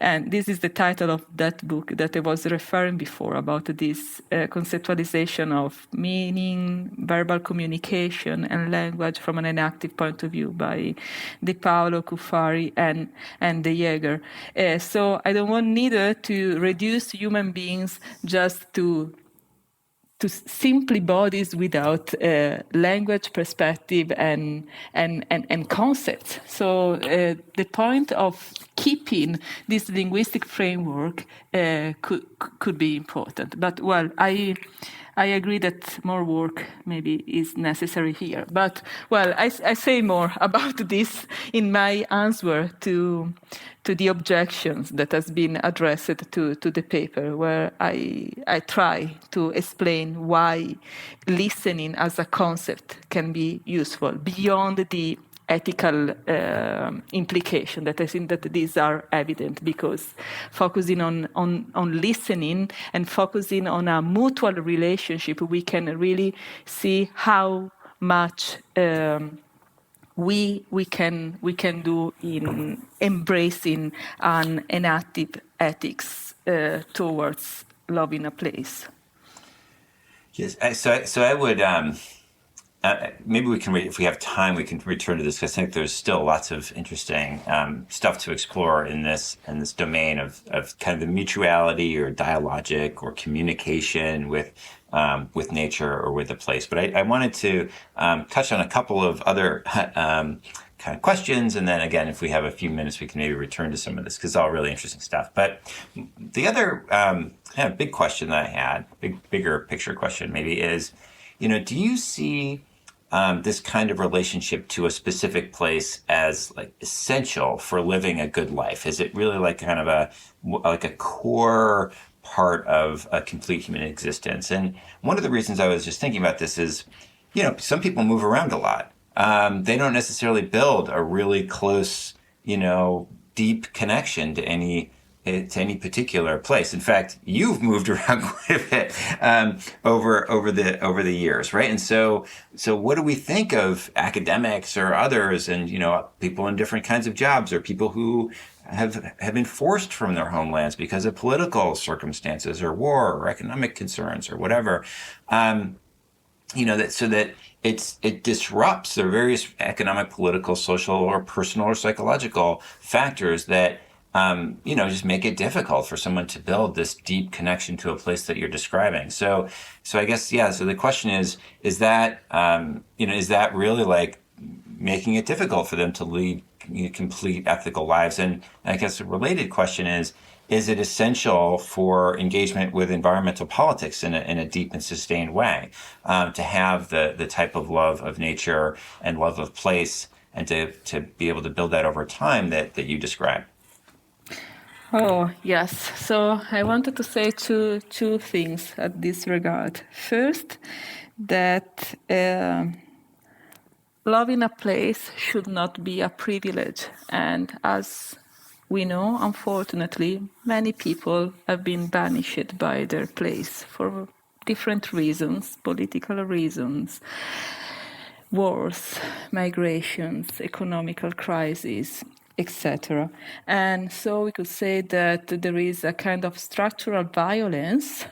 [SPEAKER 2] And this is the title of that book that I was referring before about this conceptualization of meaning, verbal communication, and language from an enactive point of view by De Paolo, Cuffari, and De Jager. So I don't want neither to reduce human beings just to simply bodies without language, perspective, and concepts. So the point of keeping this linguistic framework could be important. But well, I agree that more work maybe is necessary here. But well, I say more about this in my answer to the objections that has been addressed to the paper, where I try to explain why listening as a concept can be useful beyond the ethical implication, that I think that these are evident, because focusing on listening and focusing on a mutual relationship, we can really see how much we can do in embracing an active ethics towards loving a place.
[SPEAKER 1] Yes, so I would maybe we can, if we have time, we can return to this, because I think there's still lots of interesting stuff to explore in this domain of kind of the mutuality or dialogic or communication with nature or with the place. But I wanted to touch on a couple of other kind of questions, and then again, if we have a few minutes, we can maybe return to some of this, because it's all really interesting stuff. But the other kind of big question that I had, bigger picture question maybe, is, do you see this kind of relationship to a specific place as like essential for living a good life? Is it really like kind of a core part of a complete human existence? And one of the reasons I was just thinking about this is, some people move around a lot. They don't necessarily build a really close, deep connection to any particular place. In fact, you've moved around quite a bit over the years, right? And so what do we think of academics or others, and people in different kinds of jobs, or people who have been forced from their homelands because of political circumstances or war or economic concerns or whatever? That it disrupts the various economic, political, social, or personal or psychological factors that just make it difficult for someone to build this deep connection to a place that you're describing. So I guess, yeah. So the question is that really like making it difficult for them to lead complete ethical lives? And I guess a related question is it essential for engagement with environmental politics in a deep and sustained way, to have the type of love of nature and love of place, and to be able to build that over time that you described?
[SPEAKER 2] Oh, yes. So I wanted to say two things at this regard. First, that love in a place should not be a privilege. And as we know, unfortunately, many people have been banished by their place for different reasons, political reasons, wars, migrations, economical crises, etc. And so we could say that there is a kind of structural violence,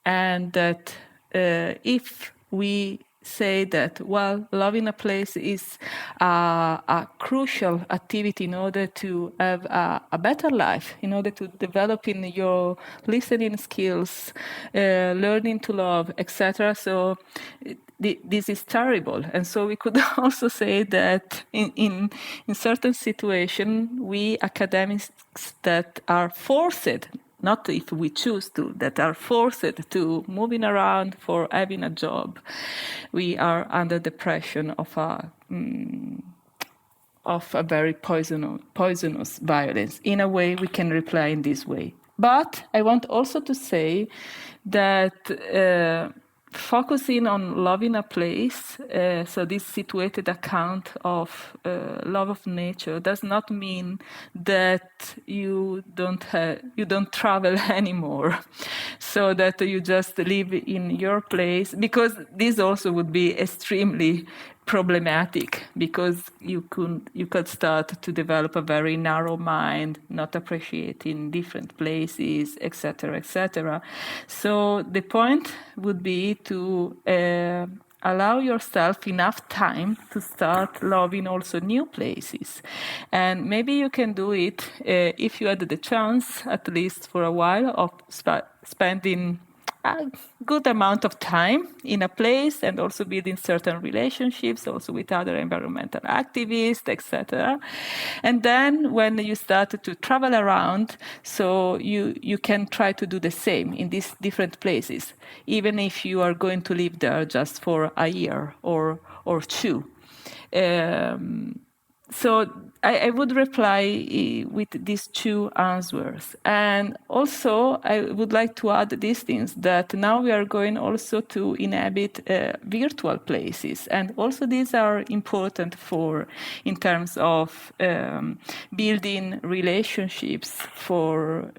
[SPEAKER 2] and that if we say that, well, loving a place is a crucial activity in order to have a better life, in order to develop in your listening skills, learning to love, etc. So this is terrible. And so we could also say that in certain situations, we academics that are forced, not if we choose to, that are forced to moving around for having a job, we are under the pressure of a very poisonous violence. In a way, we can reply in this way. But I want also to say that focusing on loving a place, so this situated account of love of nature, does not mean that you don't travel anymore, so that you just live in your place, because this also would be extremely problematic, because you could start to develop a very narrow mind, not appreciating different places, etc., etc. So the point would be to allow yourself enough time to start loving also new places. And maybe you can do it if you had the chance, at least for a while, of spending a good amount of time in a place, and also building certain relationships also with other environmental activists, etc. And then when you start to travel around, so you can try to do the same in these different places, even if you are going to live there just for a year or two. So I would reply with these two answers. And also, I would like to add these things, that now we are going also to inhabit virtual places. And also these are important in terms of building relationships, for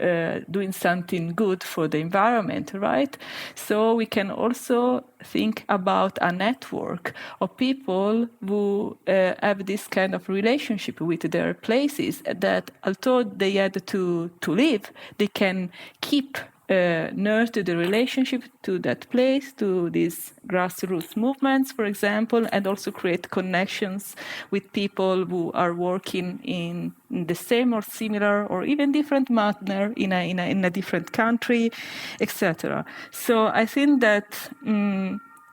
[SPEAKER 2] doing something good for the environment, right? So we can also think about a network of people who have this kind of relationship with their places, that although they had to live, they can keep nurture the relationship to that place, to these grassroots movements, for example, and also create connections with people who are working in the same or similar or even different manner in a different country, etc. So I think that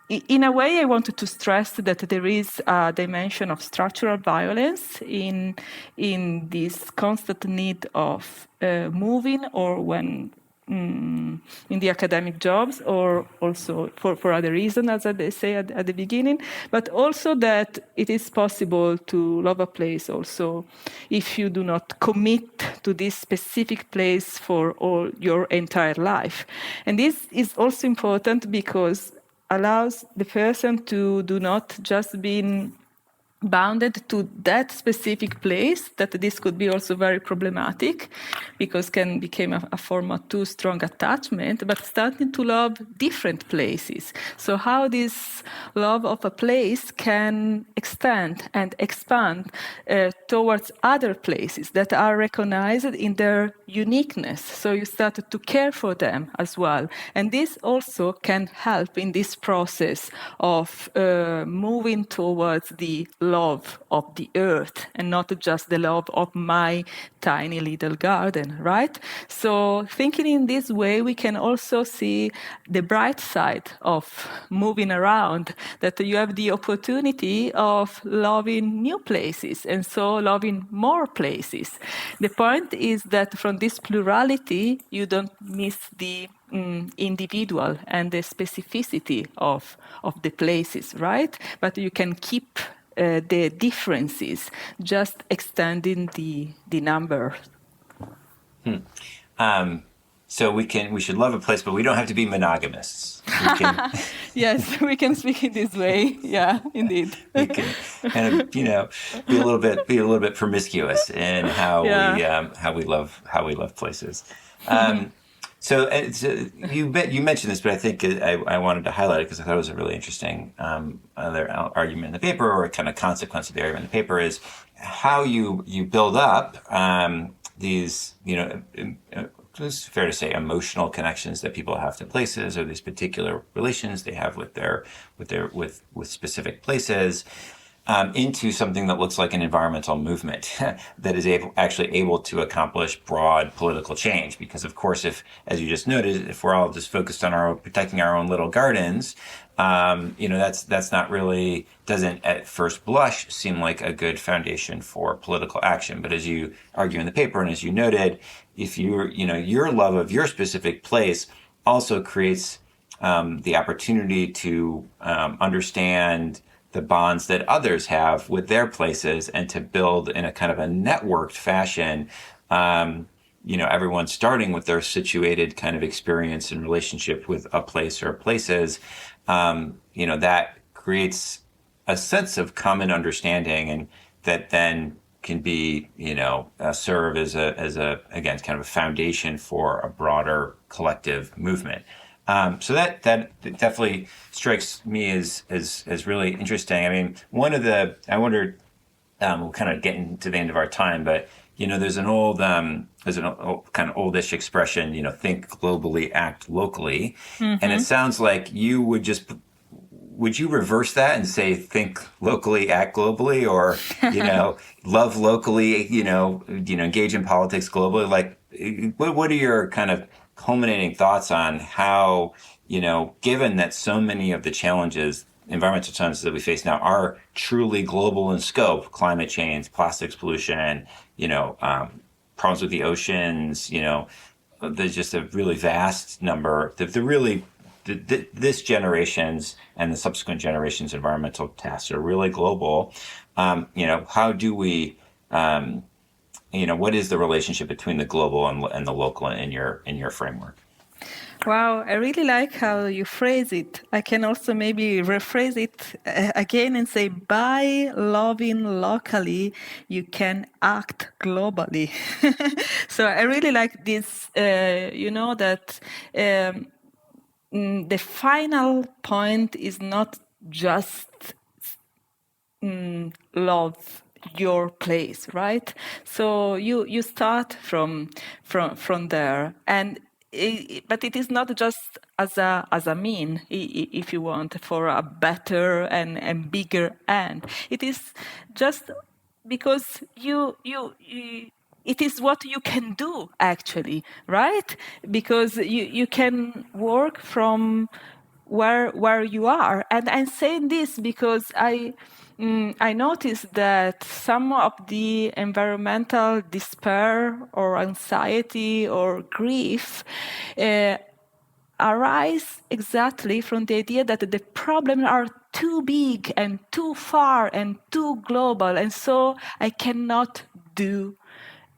[SPEAKER 2] in a way, I wanted to stress that there is a dimension of structural violence in this constant need of moving, or when in the academic jobs, or also for other reasons, as they say at the beginning, but also that it is possible to love a place also if you do not commit to this specific place for all your entire life. And this is also important because allows the person to do not just be bounded to that specific place, that this could be also very problematic because can become a form of too strong attachment, but starting to love different places. So how this love of a place can extend and expand towards other places that are recognized in their uniqueness. So you started to care for them as well. And this also can help in this process of moving towards the love of the earth and not just the love of my tiny little garden, right? So thinking in this way, we can also see the bright side of moving around, that you have the opportunity of loving new places and so loving more places. The point is that from this plurality, you don't miss the individual and the specificity of the places, right? But you can keep the differences, just extending the number.
[SPEAKER 1] So we should love a place, but we don't have to be monogamists. We can,
[SPEAKER 2] yes, we can speak in this way. Yeah, indeed.
[SPEAKER 1] we can kind of be a little bit promiscuous in how we love places. So you mentioned this, but I think I wanted to highlight it because I thought it was a really interesting other argument in the paper, or a kind of consequence of the argument in the paper, is how you build up these, it's fair to say, emotional connections that people have to places, or these particular relations they have with specific places, into something that looks like an environmental movement that is actually able to accomplish broad political change. Because, of course, as you just noted, if we're all just focused on protecting our own little gardens, that's not really, doesn't at first blush seem like a good foundation for political action. But as you argue in the paper, and as you noted, if your love of your specific place also creates the opportunity to understand the bonds that others have with their places, and to build in a kind of a networked fashion, everyone starting with their situated kind of experience and relationship with a place or places, that creates a sense of common understanding, and that then can be, serve as a again, kind of a foundation for a broader collective movement. So that definitely strikes me as really interesting. I mean, I wondered, we're kind of getting to the end of our time, but there's an old kind of oldish expression, think globally, act locally, and it sounds like you would you reverse that and say think locally, act globally, or love locally, engage in politics globally? Like, what are your kind of culminating thoughts on how, given that so many of the environmental challenges that we face now are truly global in scope, climate change, plastics pollution, problems with the oceans, there's just a really vast number, this generation's and the subsequent generations' environmental tasks are really global. How do we, what is the relationship between the global and the local in your framework?
[SPEAKER 2] Wow, I really like how you phrase it. I can also maybe rephrase it again and say, by loving locally, you can act globally. So I really like this, that the final point is not just love your place, right? So you start from there, and but it is not just as a mean, if you want, for a better and bigger end. It is just because it is what you can do, actually, right? Because you can work from where you are. And I'm saying this because I noticed that some of the environmental despair or anxiety or grief arise exactly from the idea that the problems are too big and too far and too global, and so I cannot do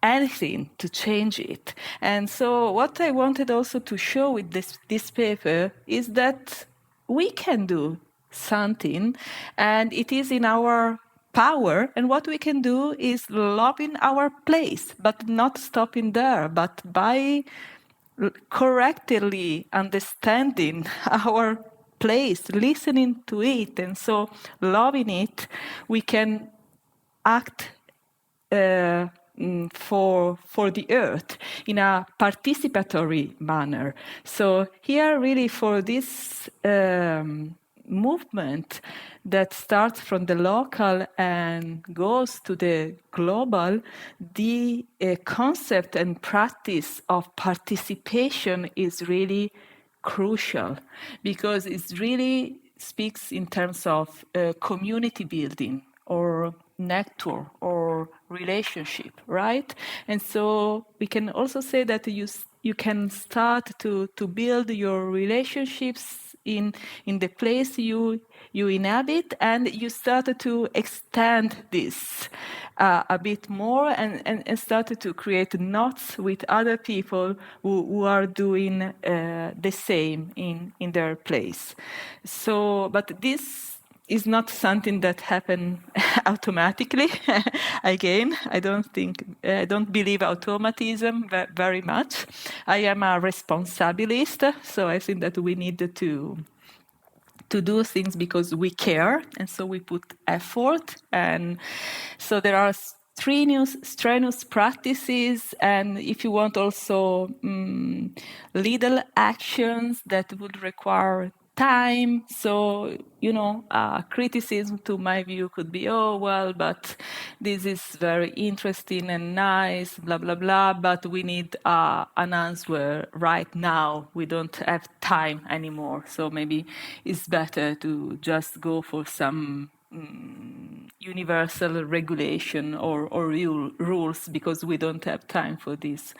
[SPEAKER 2] anything to change it. And so what I wanted also to show with this paper is that we can do something, and it is in our power, and what we can do is loving our place, but not stopping there, but by correctly understanding our place, listening to it, and so loving it, we can act for the earth in a participatory manner. So here, really, for this movement that starts from the local and goes to the global, the concept and practice of participation is really crucial, because it really speaks in terms of community building or network or relationship, right? And so we can also say that you can start to build your relationships in the place you inhabit, and you start to extend this a bit more, and started to create knots with other people who are doing the same in their place. So, but this is not something that happens automatically. Again, I don't believe automatism very much. I am a responsibilist, so I think that we need to do things because we care, and so we put effort. And so there are strenuous practices, and if you want also little actions that would require time. So, criticism to my view could be, oh, well, but this is very interesting and nice, blah, blah, blah, but we need an answer right now. We don't have time anymore. So maybe it's better to just go for some universal regulation or rules, because we don't have time for this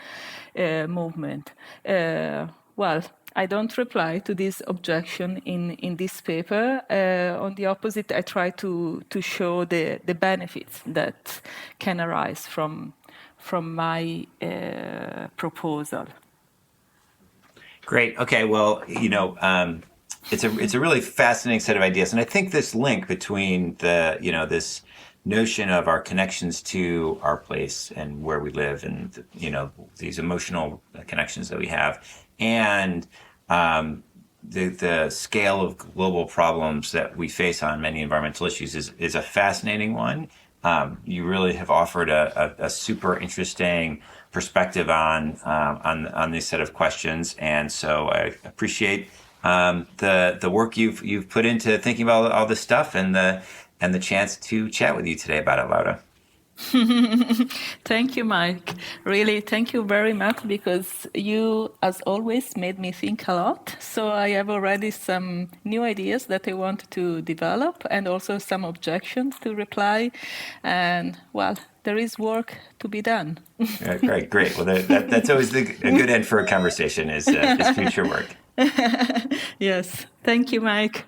[SPEAKER 2] movement. Well, I don't reply to this objection in this paper. On the opposite, I try to show the benefits that can arise from my proposal.
[SPEAKER 1] Great. Okay. Well, it's a really fascinating set of ideas, and I think this link between this notion of our connections to our place and where we live, and these emotional connections that we have, and the scale of global problems that we face on many environmental issues is a fascinating one. You really have offered a super interesting perspective on this set of questions, and so I appreciate the work you've put into thinking about all this stuff, and the chance to chat with you today about it, Laura.
[SPEAKER 2] Thank you, Mike. Really, thank you very much, because you, as always, made me think a lot. So I have already some new ideas that I want to develop, and also some objections to reply. And, well, there is work to be done.
[SPEAKER 1] Great. Well, that's always a good end for a conversation, is future work.
[SPEAKER 2] Yes. Thank you, Mike.